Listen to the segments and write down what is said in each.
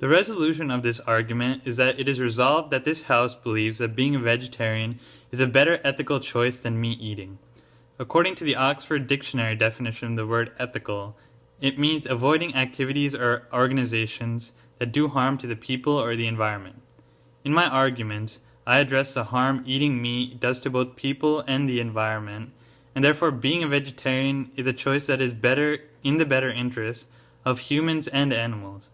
The resolution of this argument is that it is resolved that this House believes that being a vegetarian is a better ethical choice than meat eating. According to the Oxford Dictionary definition of the word ethical, it means avoiding activities or organizations that do harm to the people or the environment. In my arguments, I address the harm eating meat does to both people and the environment, and therefore being a vegetarian is a choice that is in the better interest of humans and animals.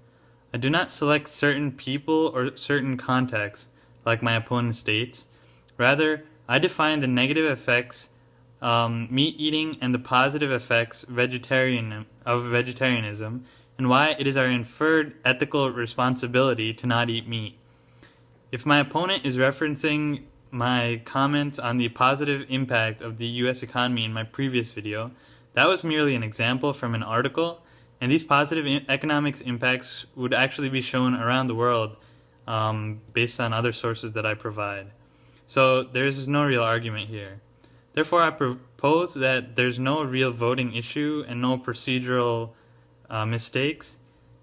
I do not select certain people or certain contexts, like my opponent states. Rather, I define the negative effects meat eating and the positive effects of vegetarianism, and why it is our inferred ethical responsibility to not eat meat. If my opponent is referencing my comments on the positive impact of the U.S. economy in my previous video, that was merely an example from an article, and these positive economic impacts would actually be shown around the world based on other sources that I provide. So there is no real argument here. Therefore, I propose that there's no real voting issue and no procedural mistakes.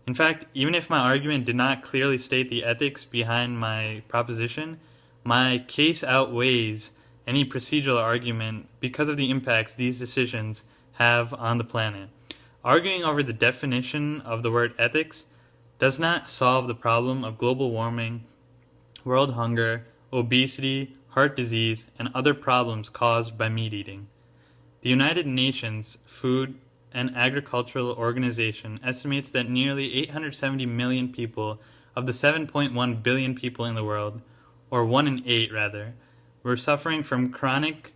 In fact, even if my argument did not clearly state the ethics behind my proposition, my case outweighs any procedural argument because of the impacts these decisions have on the planet. Arguing over the definition of the word ethics does not solve the problem of global warming, world hunger, obesity, heart disease, and other problems caused by meat eating. The United Nations Food and Agricultural Organization estimates that nearly 870 million people of the 7.1 billion people in the world, or 1 in 8 rather, are suffering from chronic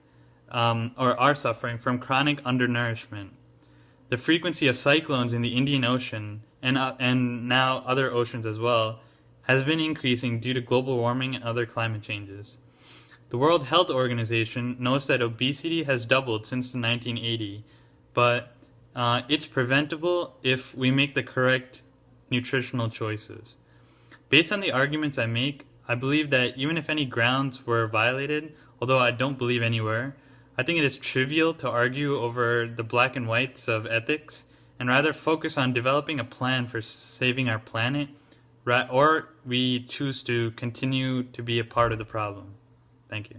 undernourishment. The frequency of cyclones in the Indian Ocean and now other oceans as well has been increasing due to global warming and other climate changes. The World Health Organization notes that obesity has doubled since 1980, but it's preventable if we make the correct nutritional choices. Based on the arguments I make, I believe that even if any grounds were violated, although I don't believe any were, I think it is trivial to argue over the black and whites of ethics and rather focus on developing a plan for saving our planet, or we choose to continue to be a part of the problem. Thank you.